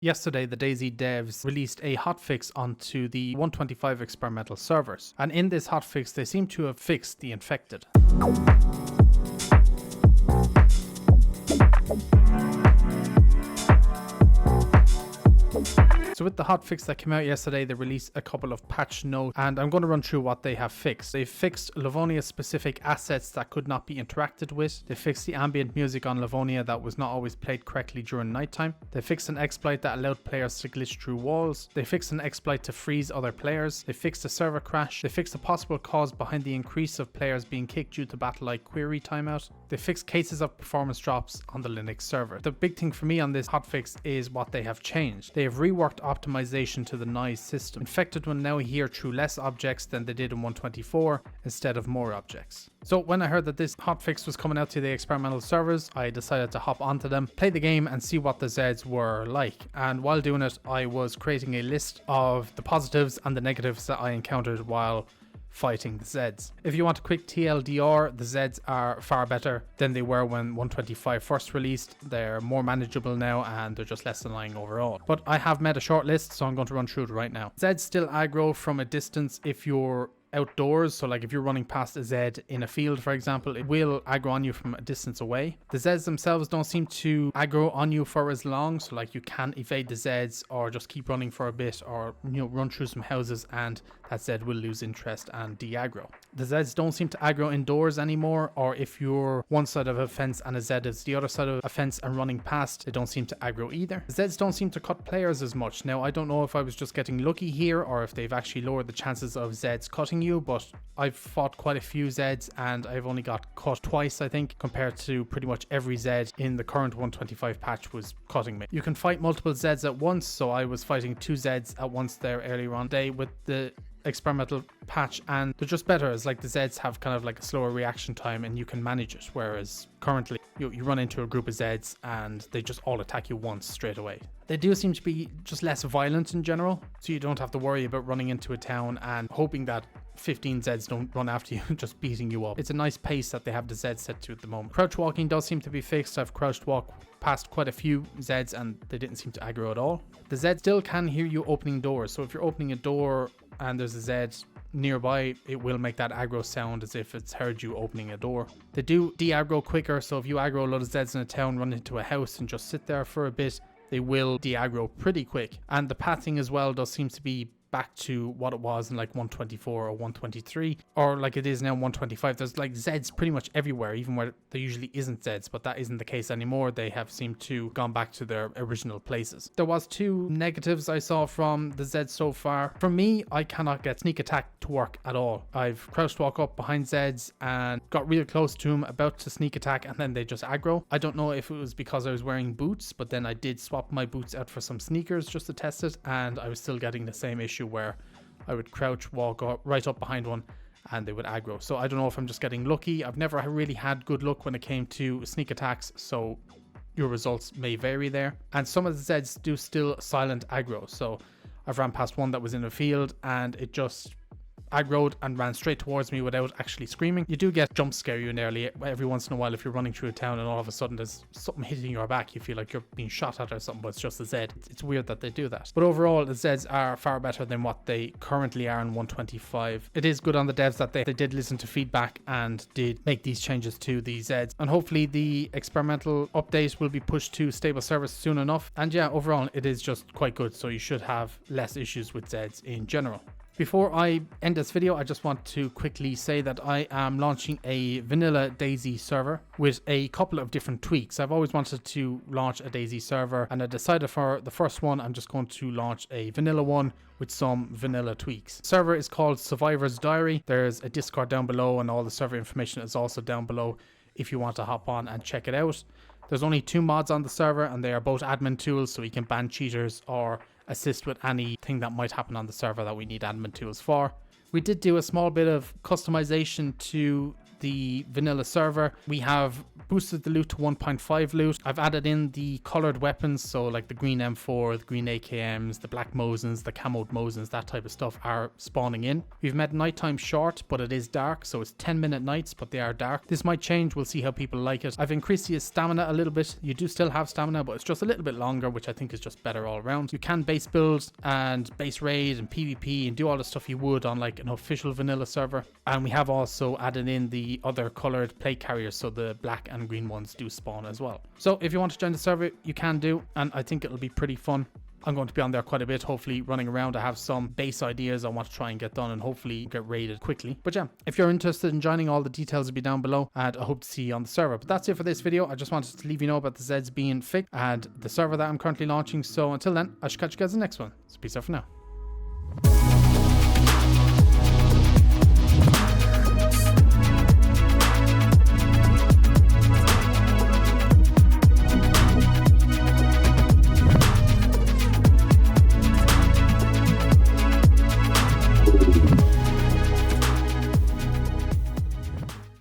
Yesterday, the DayZ devs released a hotfix onto the 125 experimental servers, and in this hotfix they seem to have fixed the infected. So with the hotfix that came out yesterday, they released a couple of patch notes, and I'm going to run through what they have fixed. They've fixed Livonia specific assets that could not be interacted with. They fixed the ambient music on Livonia that was not always played correctly during nighttime. They fixed an exploit that allowed players to glitch through walls. They fixed an exploit to freeze other players. They fixed a server crash. They fixed a possible cause behind the increase of players being kicked due to battle-like query timeout. They fixed cases of performance drops on the Linux server. The big thing for me on this hotfix is what they have changed. They have reworked optimization to the noise system. Infected will now hear through less objects than they did in 124 instead of more objects. So when I heard that this hotfix was coming out to the experimental servers, I decided to hop onto them, play the game and see what the Zeds were like. And while doing it, I was creating a list of the positives and the negatives that I encountered while fighting the Zeds. If you want a quick TLDR, the Zeds are far better than they were when 125 first released. They're more manageable now and they're just less annoying overall. But I have made a short list, so I'm going to run through it right now. Zeds still aggro from a distance if you're outdoors, so like if you're running past a Zed in a field, for example, it will aggro on you from a distance away. The Zeds themselves don't seem to aggro on you for as long, so like you can evade the Zeds or just keep running for a bit, or run through some houses and that Zed will lose interest and de-aggro. The Zeds don't seem to aggro indoors anymore, or if you're one side of a fence and a Zed is the other side of a fence and running past, they don't seem to aggro either. The Zeds don't seem to cut players as much. Now I don't know if I was just getting lucky here or if they've actually lowered the chances of Zeds cutting you, but I've fought quite a few Zeds and I've only got cut twice, I think, compared to pretty much every Zed in the current 125 patch was cutting me. You can fight multiple Zeds at once, so I was fighting 2 Zeds at once there earlier on today with the experimental patch, and they're just better. It's like the Zeds have kind of like a slower reaction time and you can manage it, whereas currently you run into a group of Zeds and they just all attack you once straight away. They do seem to be just less violent in general, so you don't have to worry about running into a town and hoping that 15 Zeds don't run after you just beating you up. It's a nice pace that they have the Zeds set to at the moment. Crouch walking does seem to be fixed. I've crouched walk past quite a few Zeds and they didn't seem to aggro at all. The Zeds still can hear you opening doors, so if you're opening a door and there's a Zed nearby, it will make that aggro sound as if it's heard you opening a door. They do de-aggro quicker, so if you aggro a lot of Zeds in a town, run into a house and just sit there for a bit, they will de-aggro pretty quick. And the pathing as well does seem to be back to what it was in like 124 or 123, or like it is now 125. There's like Zeds pretty much everywhere, even where there usually isn't Zeds, but that isn't the case anymore. They have seemed to gone back to their original places. There was 2 negatives I saw from the Zeds so far. For me, I cannot get sneak attack to work at all. I've crouched walk up behind Zeds and got real close to them, about to sneak attack, and then they just aggro. I don't know if it was because I was wearing boots, but then I did swap my boots out for some sneakers just to test it, and I was still getting the same issue where I would crouch walk up, right up behind one and they would aggro. So I don't know if I'm just getting lucky. I've never really had good luck when it came to sneak attacks, so your results may vary there. And some of the Zeds do still silent aggro, so I've ran past one that was in a field and it just aggroed and ran straight towards me without actually screaming. You do get jump scare you nearly every once in a while if you're running through a town and all of a sudden there's something hitting your back. You feel like you're being shot at or something, but it's just a Zed. It's weird that they do that. But overall, the Zeds are far better than what they currently are in 125. It is good on the devs that they did listen to feedback and did make these changes to the Zeds. And hopefully the experimental update will be pushed to stable service soon enough. And yeah, overall it is just quite good, so you should have less issues with Zeds in general. Before I end this video, I just want to quickly say that I am launching a vanilla DayZ server with a couple of different tweaks. I've always wanted to launch a DayZ server, and I decided for the first one, I'm just going to launch a vanilla one with some vanilla tweaks. The server is called Survivor's Diary. There's a Discord down below and all the server information is also down below if you want to hop on and check it out. There's only 2 mods on the server and they are both admin tools, so we can ban cheaters or assist with anything that might happen on the server that we need admin tools for. We did do a small bit of customization to the vanilla server. We have boosted the loot to 1.5 loot. I've added in the colored weapons, so like the green M4, the green AKMs, the black Mosins, the camoed Mosins, that type of stuff are spawning in. We've made nighttime short, but it is dark, so it's 10-minute nights, but they are dark. This might change, we'll see how people like it. I've increased the stamina a little bit. You do still have stamina, but it's just a little bit longer, which I think is just better all around. You can base build and base raid and PvP and do all the stuff you would on like an official vanilla server. And we have also added in the other colored plate carriers, so the black and green ones do spawn as well. So if you want to join the server, you can do, and I think it'll be pretty fun. I'm going to be on there quite a bit, hopefully running around. I have some base ideas I want to try and get done and hopefully get raided quickly. But yeah, if you're interested in joining, all the details will be down below, and I hope to see you on the server. But that's it for this video. I just wanted to leave you know about the Zeds being fixed and the server that I'm currently launching. So until then, I should catch you guys in the next one. So peace out for now.